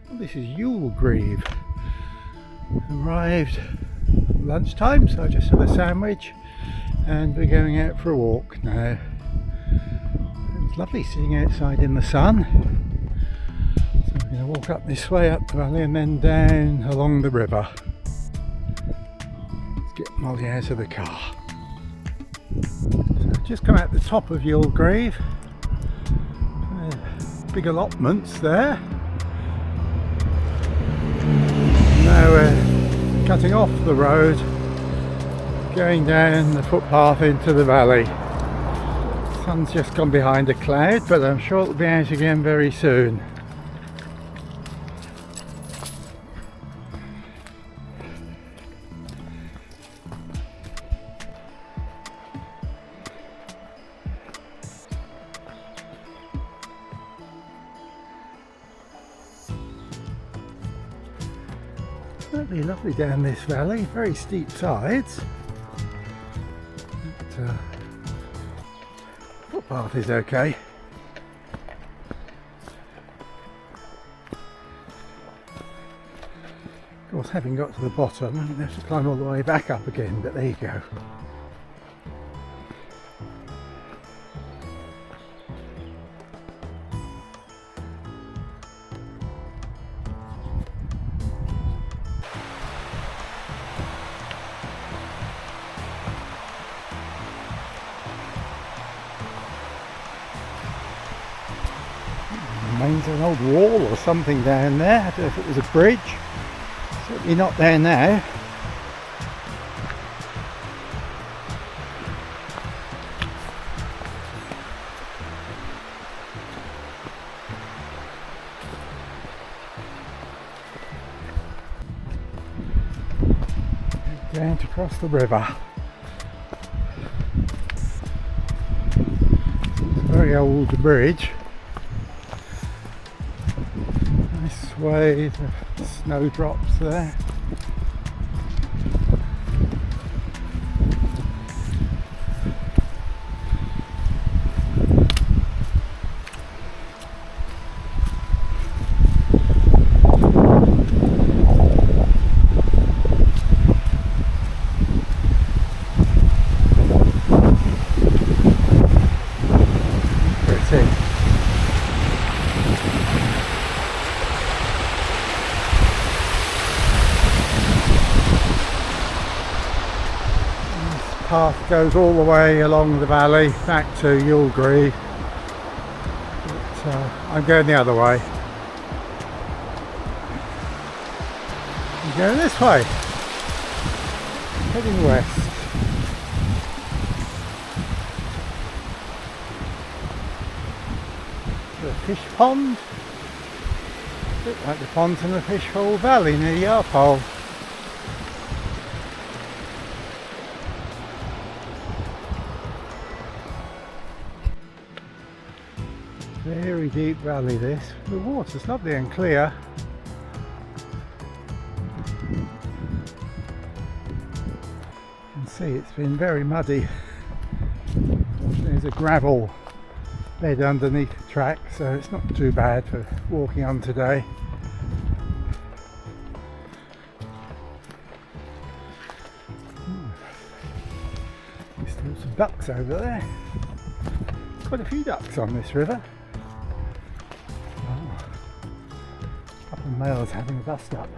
This is Yulegrieve. Arrived lunchtime, so I just had a sandwich and we're going out for a walk now. It's lovely sitting outside in the sun. So we're going to walk up this way up the valley and then down along the river. Let's get Molly out of the car. So I've just come out the top of Yulegrieve. Big allotments there. Now we're cutting off the road, going down the footpath into the valley. The sun's just gone behind a cloud, but I'm sure it'll be out again very soon. Certainly lovely down this valley, very steep sides. But, footpath is okay. Of course, having got to the bottom, I'm going to have to climb all the way back up again, but there you go. Remains an old wall or something down there. I don't know if it was a bridge. Certainly not there now. Down to cross the river. It's a very old bridge. Swathe of snowdrops there. Pretty. Path goes all the way along the valley back to Yulegrieve, but I'm going the other way. I'm going this way, heading west. The fish pond, a bit like the ponds in the Fishhole Valley near Yarpole. Very deep valley this. The water's lovely and clear. You can see it's been very muddy. There's a gravel bed underneath the track, so it's not too bad for walking on today. There's still some ducks over there. Quite a few ducks on this river. Couple of males having a bust up.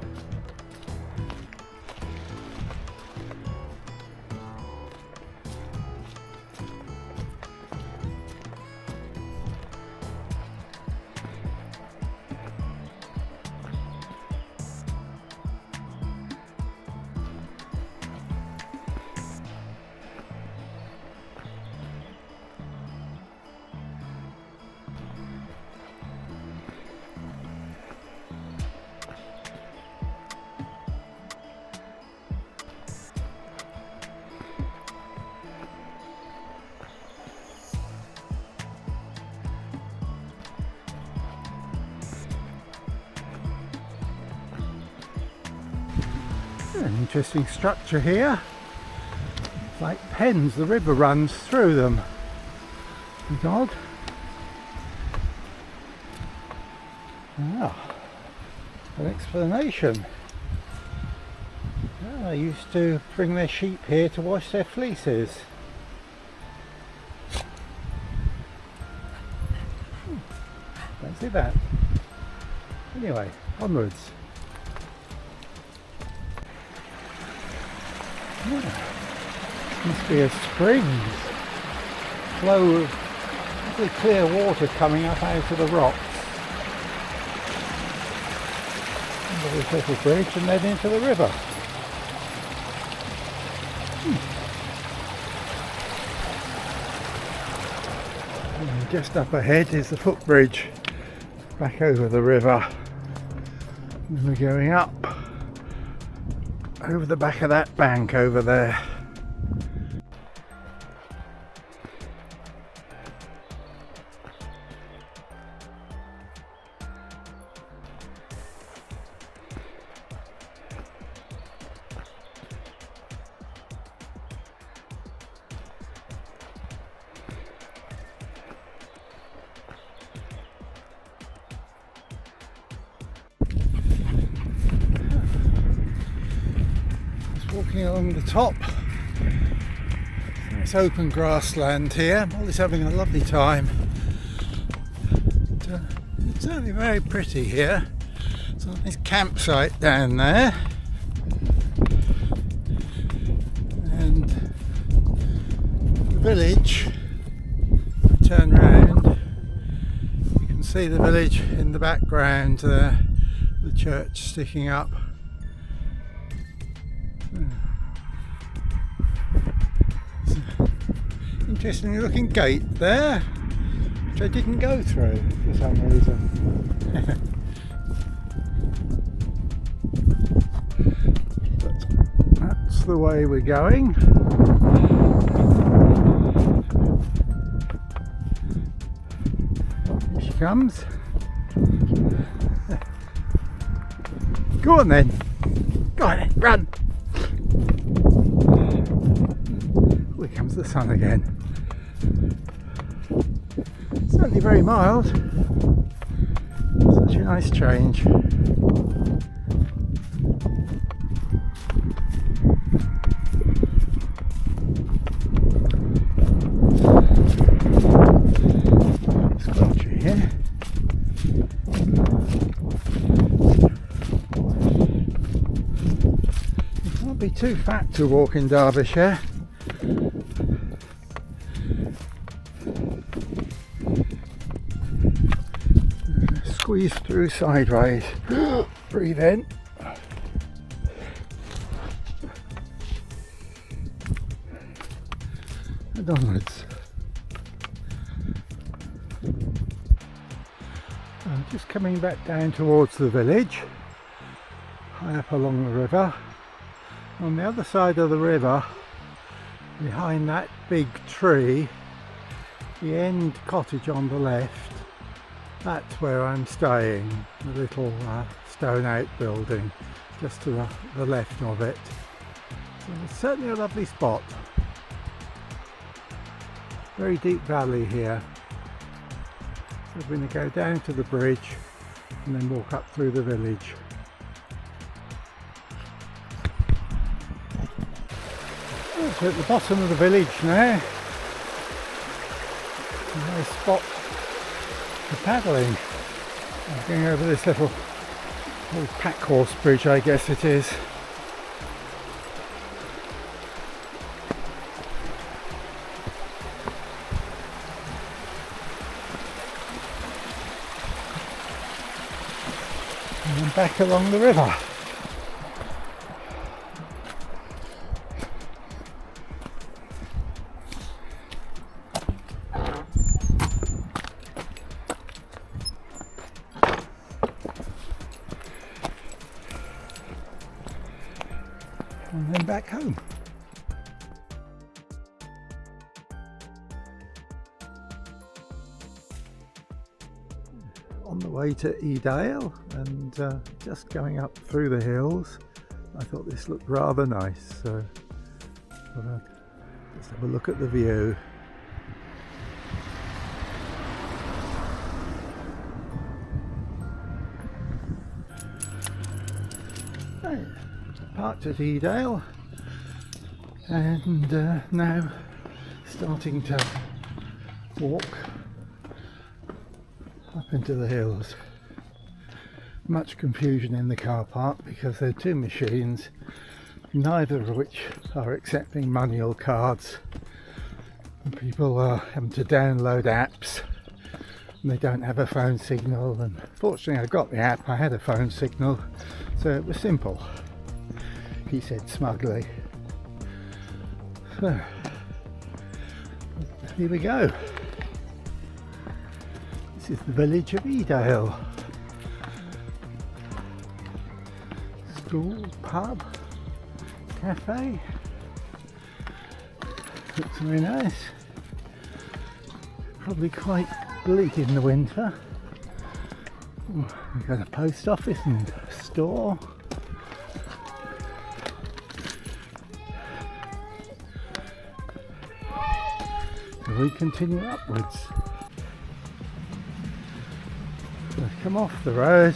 An interesting structure here. It's like pens, the river runs through them. It's odd. Ah. an explanation. They used to bring their sheep here to wash their fleeces. Don't see that. Anyway, onwards. Must be a springs. Flow of lovely clear water coming up out of the rocks. Under this little bridge and then into the river. And just up ahead is the footbridge back over the river. And we're going up over the back of that bank over there. Walking along the top, it's open grassland here. Molly's having a lovely time. It's certainly very pretty here. There's a nice campsite down there, and the village. Turn round, you can see the village in the background there, the church sticking up. Interesting looking gate there, which I didn't go through for some reason. But that's the way we're going. Here she comes. Go on then. Go on then, run. Oh, here comes the sun again. Certainly very mild. Such a nice change. Squelchy here. You can't be too fat to walk in Derbyshire. Squeeze through sideways. Breathe in. And onwards. I'm just coming back down towards the village, high up along the river. On the other side of the river, behind that big tree, the end cottage on the left, that's where I'm staying, the little stone outbuilding just to the left of it. So it's certainly a lovely spot. Very deep valley here. So we're going to go down to the bridge and then walk up through the village. Oh, so at the bottom of the village now. A nice spot for paddling. I'm going over this little old pack horse bridge, I guess it is. And then back along the river. And then back home. On the way to Edale and just going up through the hills, I thought this looked rather nice, so I'll just have a look at the view. Right, parked at Edale and now starting to walk up into the hills. Much confusion in the car park because there are two machines, neither of which are accepting money or cards. And people are having to download apps and they don't have a phone signal, and fortunately I got the app, I had a phone signal, so it was simple, he said smugly. So here we go. This is the village of Edale. School, pub, cafe. Looks very nice. Probably quite bleak in the winter. We've got a post office and a store. So we continue upwards. So we've come off the road.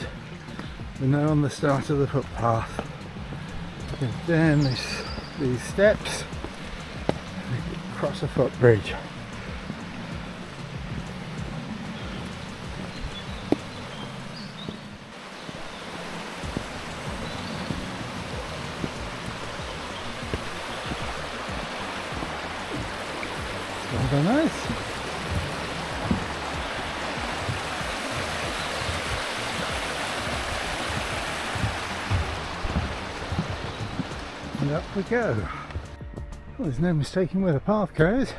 We're now on the start of the footpath. Go down these steps, across a footbridge. Very nice. And up we go. Well, there's no mistaking where the path goes.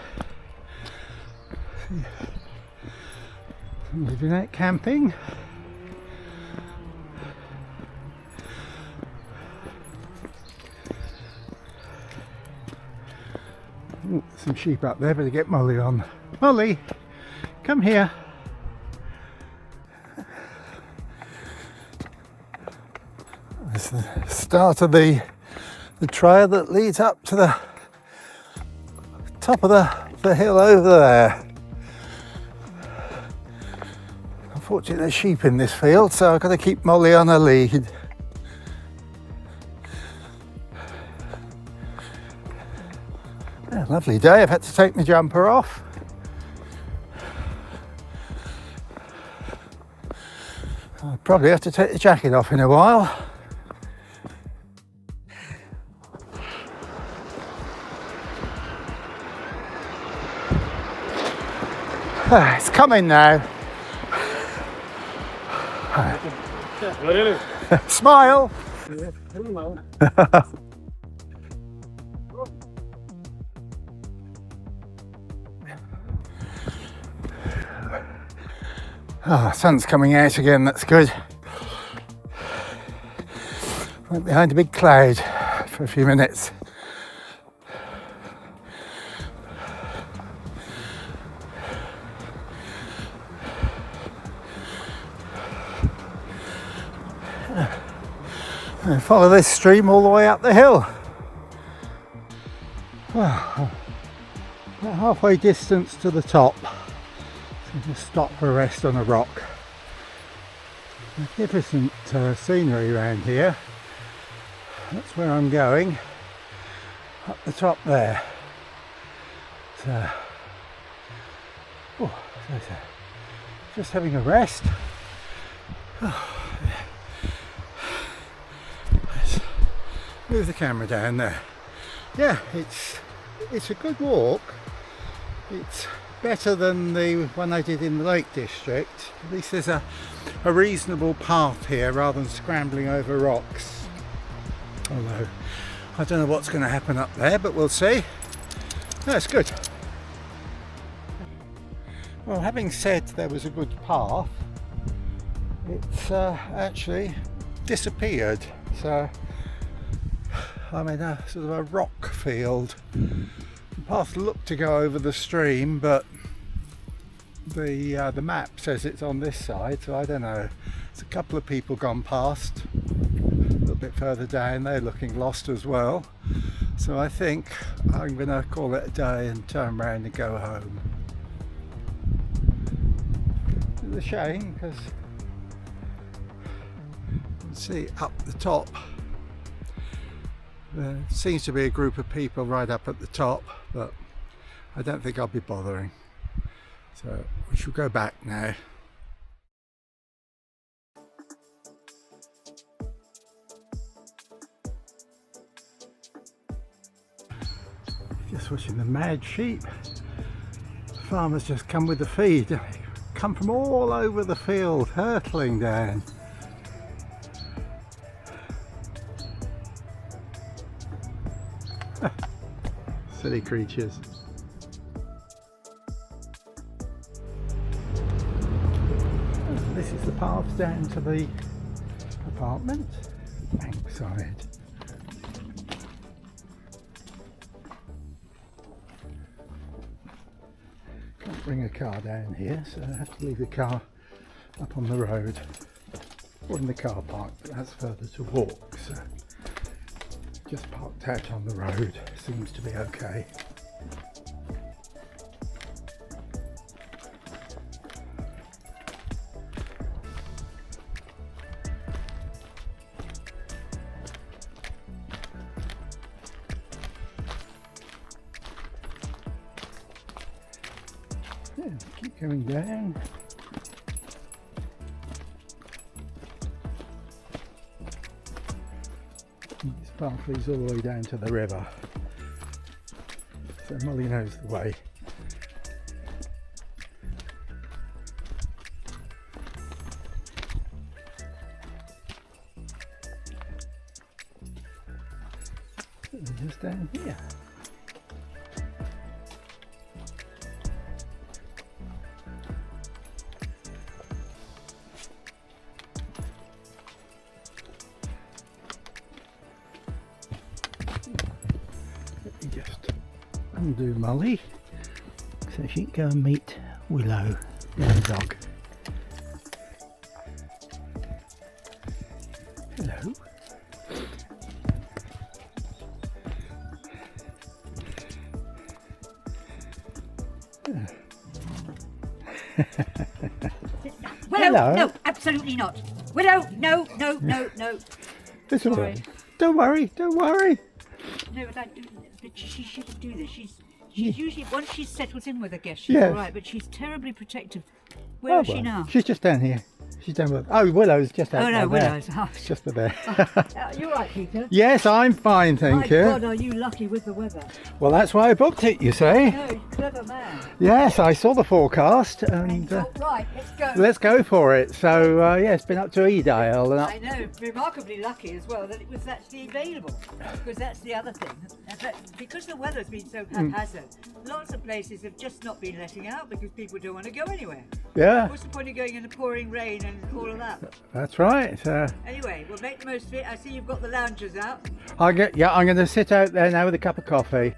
Living out camping. Ooh, some sheep up there, better get Molly on. Molly, come here. This is the start of the trail that leads up to the top of the hill over there. Unfortunately there's sheep in this field, so I've got to keep Molly on her lead. Yeah, lovely day. I've had to take my jumper off. I'll probably have to take the jacket off in a while. It's coming now. Smile. Sun's coming out again, that's good. Went behind a big cloud for a few minutes. And follow this stream all the way up the hill. Well, about halfway distance to the top. So just stop for a rest on a rock. Magnificent scenery around here. That's where I'm going. Up the top there. So, just having a rest. Move the camera down there. Yeah, it's a good walk. It's better than the one I did in the Lake District. At least there's a reasonable path here rather than scrambling over rocks. Although I don't know what's going to happen up there, but we'll see. No, it's good. Well, having said there was a good path, it's actually disappeared. So I'm in a sort of a rock field. The path looked to go over the stream, but the map says it's on this side, so I don't know. There's a couple of people gone past a little bit further down. They're looking lost as well. So I think I'm going to call it a day and turn around and go home. It's a shame because you can see up the top There seems to be a group of people right up at the top, but I don't think I'll be bothering. So we shall go back now. Just watching the mad sheep. The farmer's just come with the feed. They come from all over the field, hurtling down. Silly creatures. This is the path down to the apartment, Bankside. Can't bring a car down here, so I have to leave the car up on the road or in the car park, but that's further to walk, so just parked out on the road seems to be okay. Yeah, keep going down. This path leads all the way down to the river, so Molly knows the way. So we're just down here. Just undo Molly so she can go and meet Willow, the dog. Hello. Willow, Hello. no, absolutely not. Willow, no, no, no, no. It's all Sorry. right. Don't worry, don't worry. No, but she shouldn't do this. She's usually, once she settles in with a guest, she's Yes. all right, but she's terribly protective. Where is she now? She's just down here. She's down with. Oh, Willow's just out Oh, there. no, Willow's. It's just there. You're right, Peter. Yes, I'm fine, thank My you. God, are you lucky with the weather? Well, that's why I booked it, you say. No, clever man. Yes, I saw the forecast and Right, let's go. let's go for it. So, yeah, it's been up to Edale and up. I know, remarkably lucky as well that it was actually available, because that's the other thing. Because the weather's been so haphazard, lots of places have just not been letting out because people don't want to go anywhere. Yeah, What's the point of going in the pouring rain and all of that? that's right. Anyway, we'll make the most of it. I see you've got the loungers out. I'm going to sit out there now with a cup of coffee.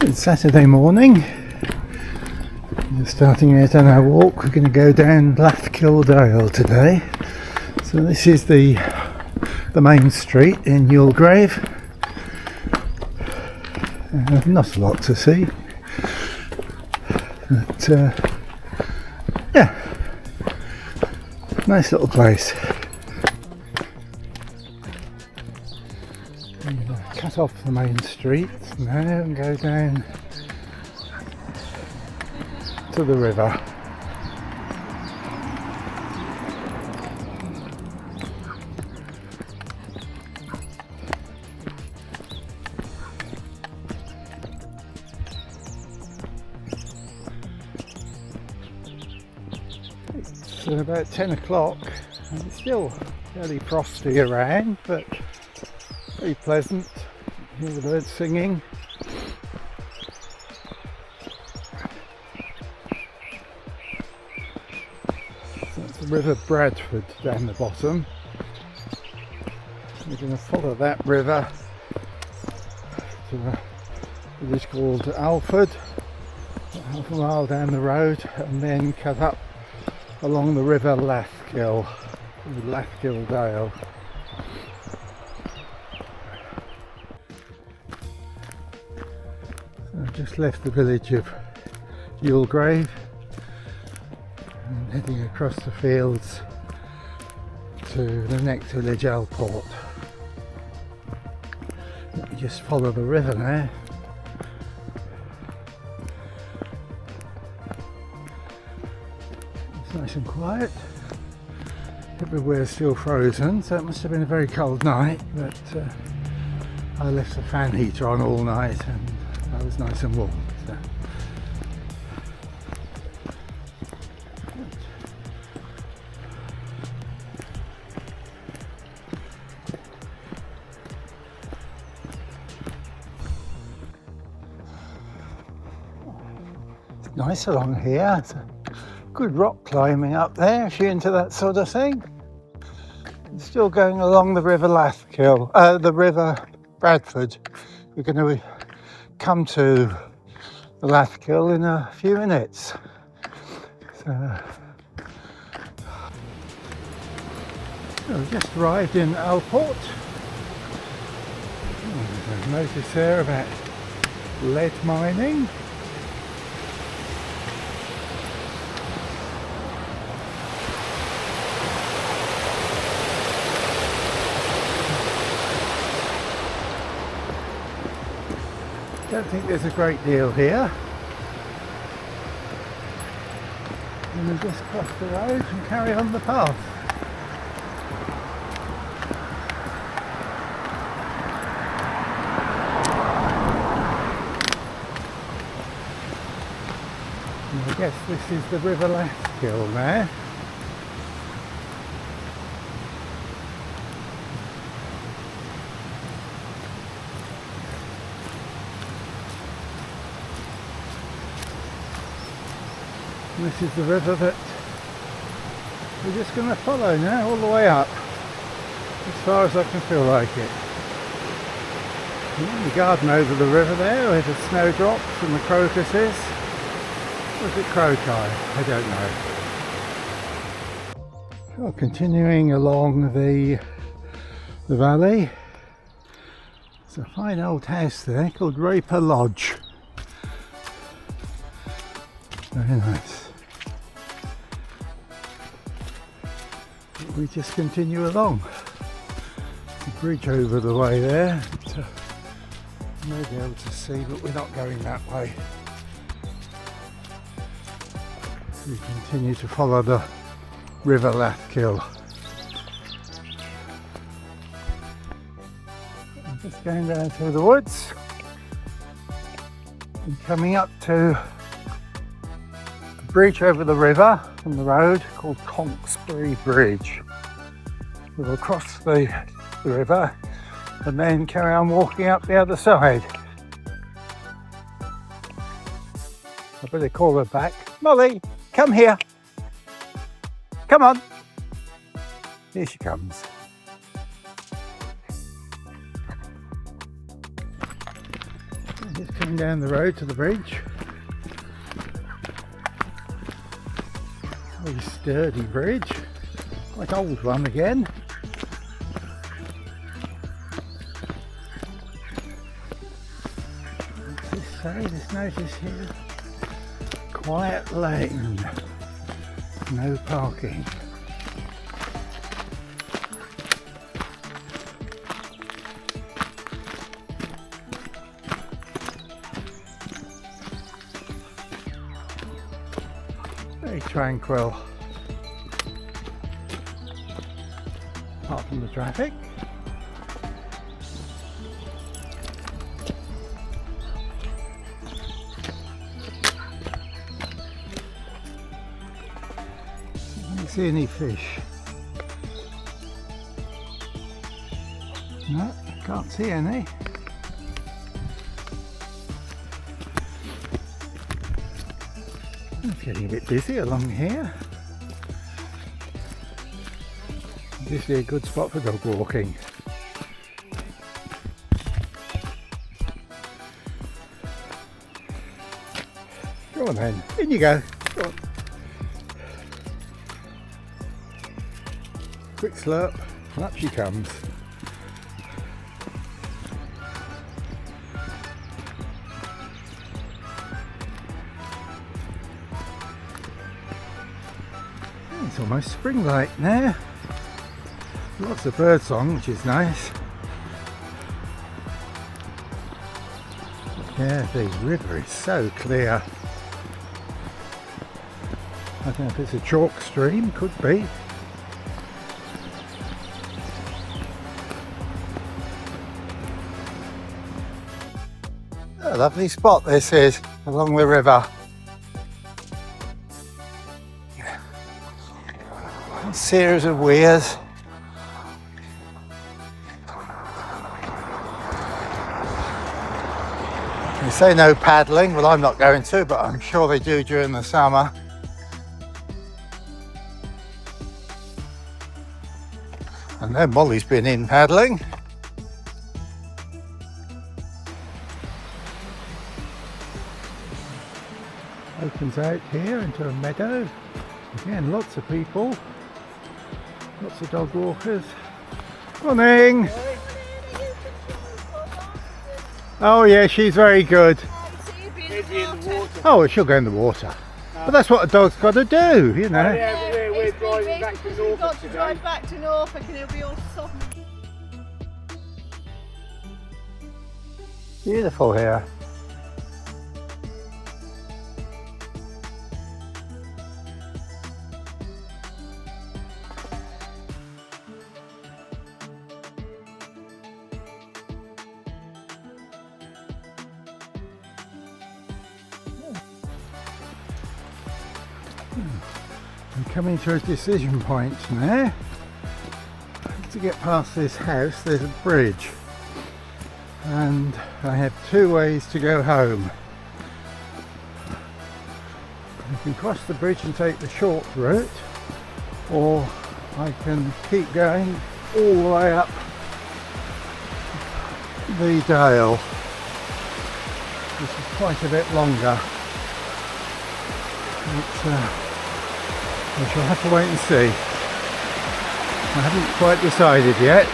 It's Saturday morning. We're starting out on our walk. We're going to go down Lathkill Dale today. So this is the main street in Yulegrave. Not a lot to see, but yeah, nice little place. I'm going to cut off the main street now and go down to the river. It's about 10 o'clock and it's still fairly frosty around, but very pleasant. Hear the birds singing. So that's the River Bradford down the bottom. We're going to follow that river to a village called Alford, half a mile down the road, and then cut up along the River Lathkill, Lathkill Dale. So I've just left the village of Yulegrave and heading across the fields to the next village, Alport. Let me just follow the river now. Nice and quiet. Everywhere's still frozen, so it must have been a very cold night, but I left the fan heater on all night and I was nice and warm. So. It's nice along here. Good rock climbing up there if you're into that sort of thing. It's still going along the River Lathkill, the River Bradford. We're going to come to the Lathkill in a few minutes. So, we've just arrived in Alport. There's a notice there about lead mining. I don't think there's a great deal here. And we just cross the road and carry on the path. And I guess this is the River Lathkill now. This is the river that we're just going to follow now all the way up, as far as I can feel like it. And the garden over the river there where the snowdrops and the crocuses. Or is it crocus? I don't know. Well, continuing along the valley, there's a fine old house there called Raper Lodge. Very nice. We just continue along. The bridge over the way there. You may be able to see, but we're not going that way. We continue to follow the River Lathkill. I'm just going down through the woods and coming up to a bridge over the river from the road called Conksbury Bridge. We'll cross the river and then carry on walking up the other side. I better call her back. Molly, come here. Come on. Here she comes. Just coming down the road to the bridge. Very sturdy bridge, quite old one again. What's this say? This notice here. Quiet lane. No parking. Very tranquil, apart from the traffic. Don't see any fish. No, can't see any. It's getting a bit busy along here. Usually a good spot for dog walking. Go on then, in you go. Go on. Quick slurp, and up she comes. It's almost spring-like now. Lots of birdsong, which is nice. Yeah, the river is so clear. I don't know if it's a chalk stream, could be. A lovely spot this is, along the river. A series of weirs. They say no paddling, well I'm not going to, but I'm sure they do during the summer. And then Molly's been in paddling. Opens out here into a meadow. Again, lots of people. Lots of dog walkers. Morning! Oh yeah, she's very good. Oh, she'll go in the water. But that's what a dog's got to do, you know. Oh, yeah, we're driving back to Norfolk. We've got to today. drive back to Norfolk and it'll be all soft. Beautiful here. I'm coming to a decision point now. To get past this house there's a bridge and I have two ways to go home. I can cross the bridge and take the short route, or I can keep going all the way up the dale, which is quite a bit longer. I shall have to wait and see. I haven't quite decided yet.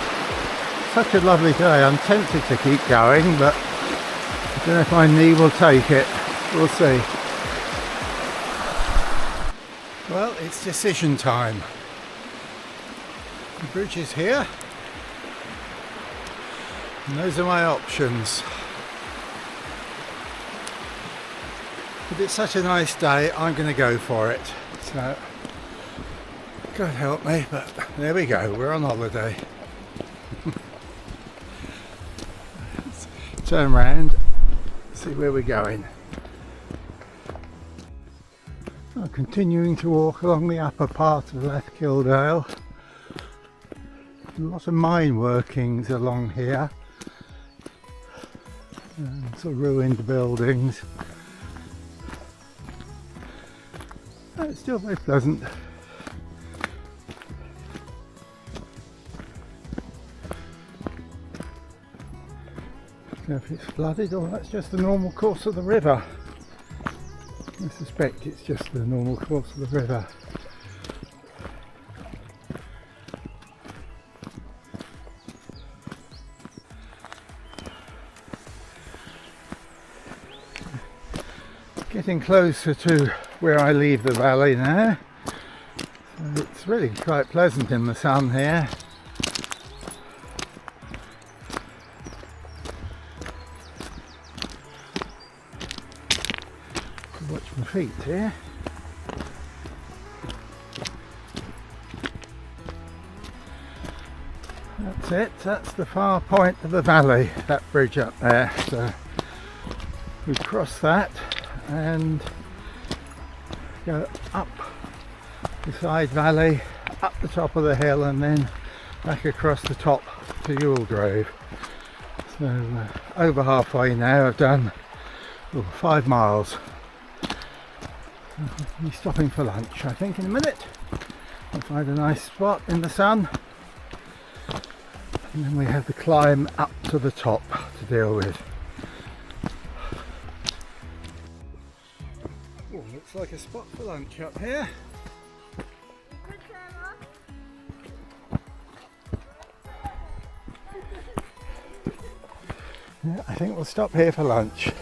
Such a lovely day. I'm tempted to keep going, but I don't know if my knee will take it. We'll see. Well, it's decision time. The bridge is here. And those are my options. If it's such a nice day, I'm going to go for it. So, God help me, but there we go, we're on holiday. Turn around, see where we're going. I'm continuing to walk along the upper part of Leth Kildale. A lot of mine workings along here. And sort of ruined buildings. It's still very pleasant. know if it's flooded or that's just the normal course of the river. I suspect it's just the normal course of the river. Getting closer to where I leave the valley now. So it's really quite pleasant in the sun here. Watch my feet here. That's it, that's the far point of the valley, that bridge up there. So we cross that and go up the side valley, up the top of the hill, and then back across the top to Ewell Grove. So over halfway now. I've done 5 miles. I'll be stopping for lunch, I think, in a minute. I'll find a nice spot in the sun, and then we have the climb up to the top to deal with. Oh, looks like a spot for lunch up here. Yeah, I think we'll stop here for lunch.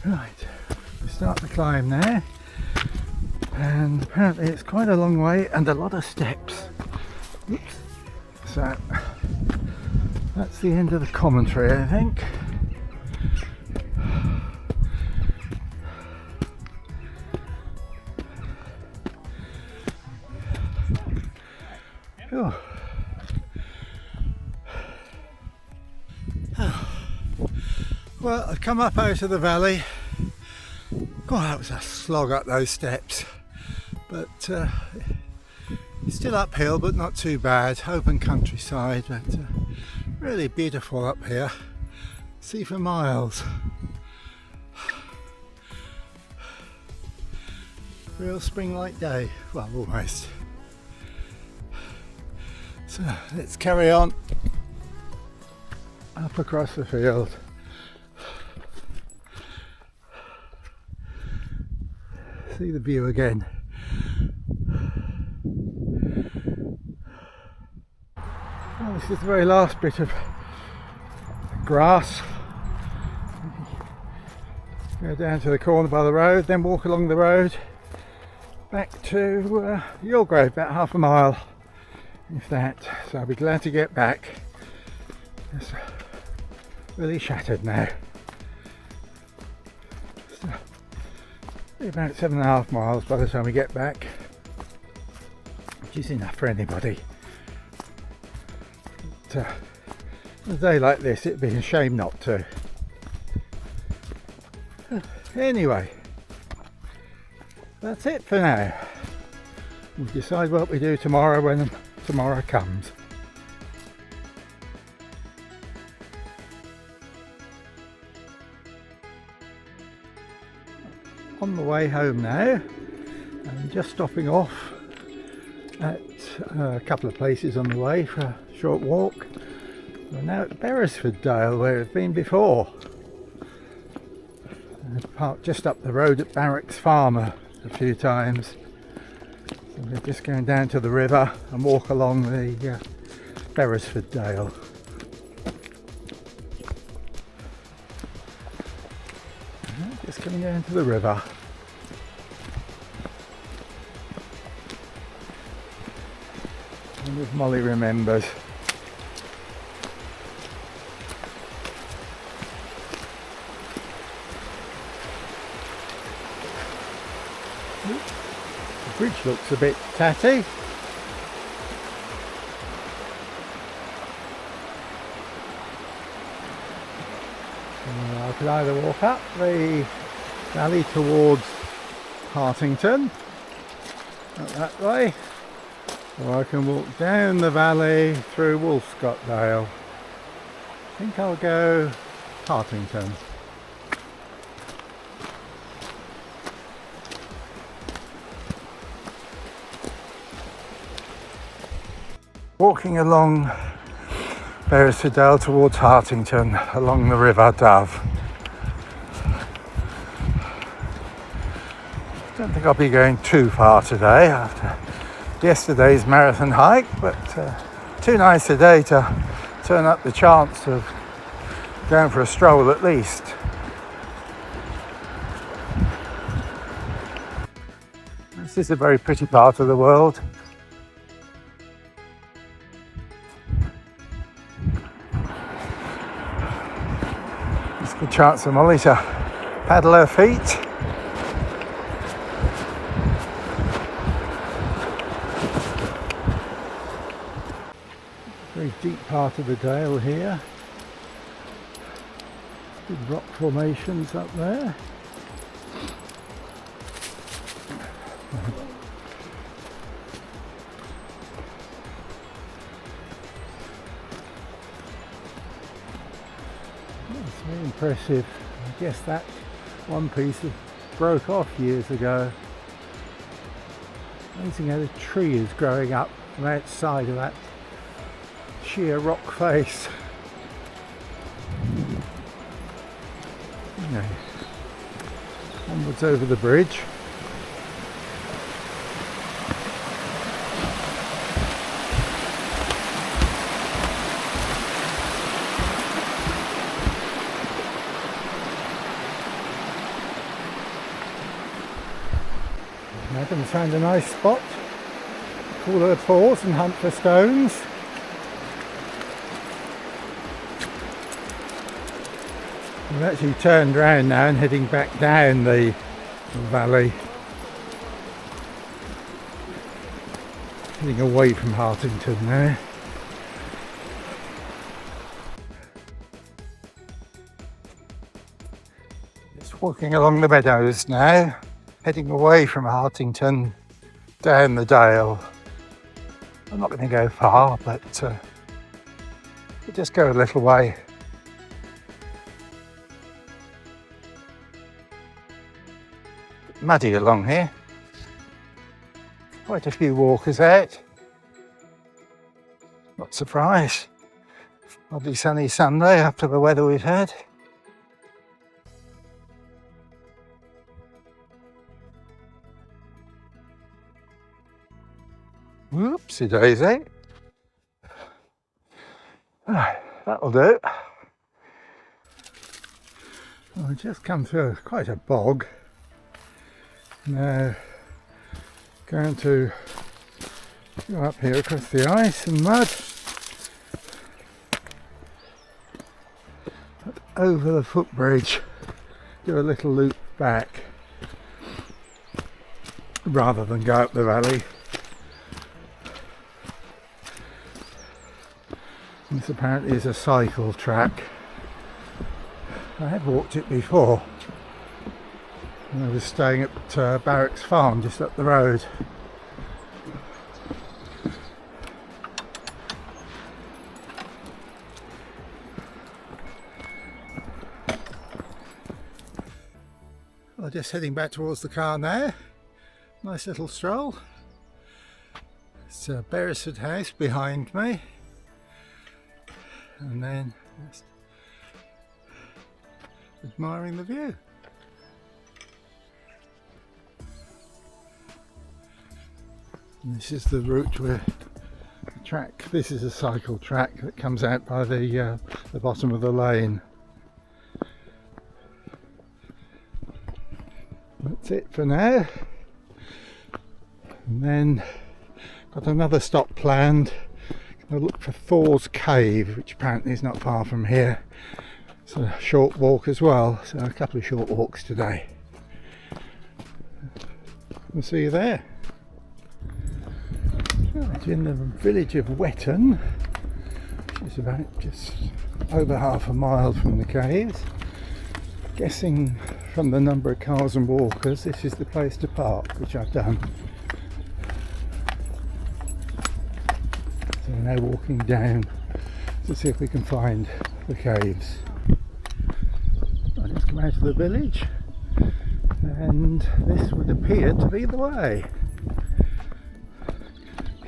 Right, we start the climb now, and apparently it's quite a long way and a lot of steps. Oops. So that's the end of the commentary, I think. Oh. Well, I've come up out of the valley. God, that was a slog up those steps, but it's still uphill, but not too bad. Open countryside, but really beautiful up here. See for miles. Real spring-like day. Well, almost. So let's carry on up across the field. See the view again. Well, this is the very last bit of grass. Go down to the corner by the road, then walk along the road back to Ewell Grove, about half a mile, if that. So I'll be glad to get back. It's really shattered now. So, about 7.5 miles by the time we get back, which is enough for anybody. But, a day like this, it'd be a shame not to. Anyway, That's it for now. We'll decide what we do tomorrow when tomorrow comes. On the way home now, and just stopping off at a couple of places on the way for a short walk. We're now at Beresford Dale, where we've been before. I've parked just up the road at Barracks Farm a few times. So we're just going down to the river and walk along the Beresford Dale. Just coming down to the river. And if Molly remembers. The bridge looks a bit tatty. I could either walk up the valley towards Hartington, up that way, or I can walk down the valley through Wolfscotdale. I think I'll go Hartington. Walking along Beresford Dale towards Hartington along the River Dove. Don't think I'll be going too far today after yesterday's marathon hike, but too nice a day to turn up the chance of going for a stroll at least. This is a very pretty part of the world. It's a good chance for Molly to paddle her feet. Very deep part of the dale here. Good rock formations up there. It's very impressive. I guess that one piece broke off years ago. Amazing how the tree is growing up from outside of that sheer rock face. Anyway, onwards over the bridge. Madam's found a nice spot. Cool her paws and hunt for stones. We've actually turned round now and heading back down the valley, heading away from Hartington now. Just walking along the meadows now, heading away from Hartington down the dale. I'm not going to go far, but we'll just go a little way. Muddy along here. Quite a few walkers out. Not surprised. Lovely sunny Sunday after the weather we've had. Whoopsie daisy. That'll do. Well, we've just come through quite a bog. Now going to go up here across the ice and mud, over the footbridge, do a little loop back rather than go up the valley. This apparently is a cycle track. I have walked it before. And I was staying at Barracks Farm just up the road. Well, just heading back towards the car now. Nice little stroll. It's Beresford House behind me. And then just admiring the view. And this is the route where the track. This is a cycle track that comes out by the bottom of the lane. That's it for now. And then got another stop planned. Gonna look for Thor's Cave, which apparently is not far from here. It's a short walk as well, so a couple of short walks today. We'll see you there. Right, in the village of Wetton, which is about just over half a mile from the caves. Guessing from the number of cars and walkers, this is the place to park, which I've done. So we're now walking down to see if we can find the caves. I just come out of the village, and this would appear to be the way.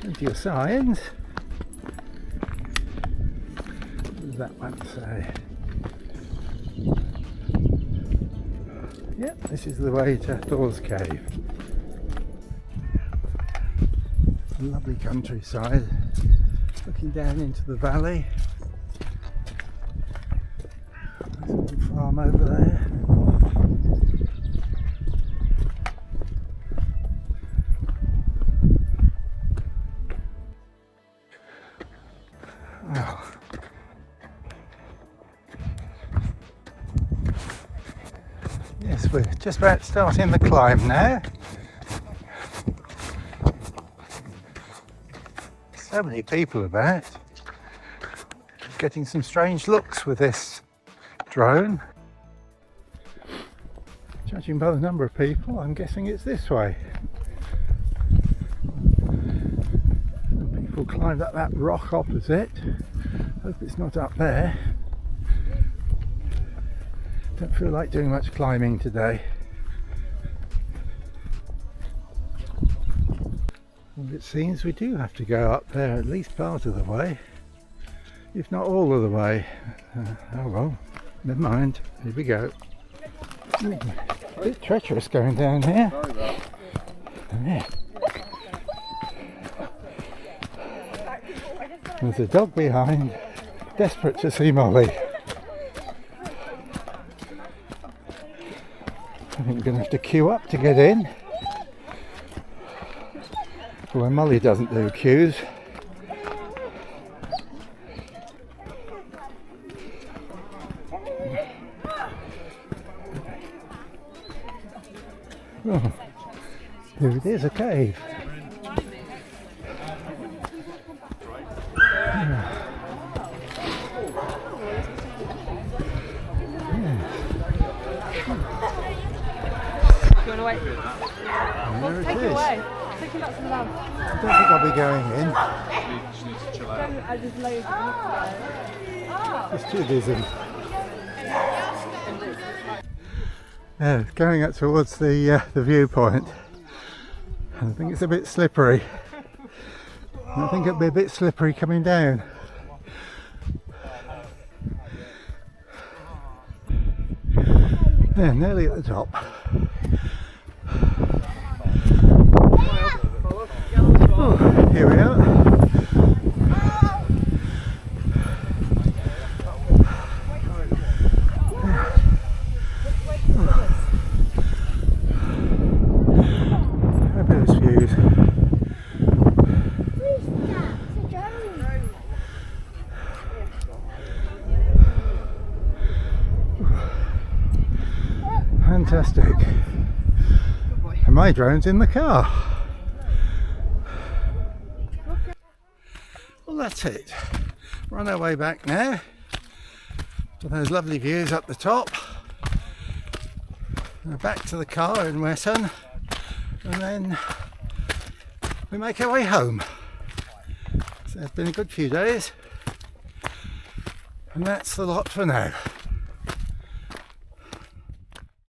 Plenty of signs. What does that one say? Yep, this is the way to Thor's Cave. A lovely countryside, looking down into the valley. There's a little farm over there. Well, yes, we're just about starting the climb now. So many people about. Getting some strange looks with this drone. Judging by the number of people, I'm guessing it's this way. People climbed up that rock opposite. Hope it's not up there. Don't feel like doing much climbing today. Well, it seems we do have to go up there at least part of the way, if not all of the way. Oh well, never mind. Here we go. A bit treacherous going down here. Yeah. There's a dog behind, desperate to see Molly. I think we're going to have to queue up to get in. Well, Molly doesn't do queues. Oh, here it is, a cave. Wait. There it Take is. it away. Take it back to the lamp. I don't think I'll be going in. I just loads of It's too busy. Yeah, going up towards the viewpoint. I think it's a bit slippery. I think it'll be a bit slippery coming down. Yeah, nearly at the top. Oh, here we are. Fabulous views. Fantastic. And my drone's in the car. Well, that's it. We're on our way back now to those lovely views up the top. back to the car in Wesson, and then we make our way home. So it's been a good few days, and that's the lot for now.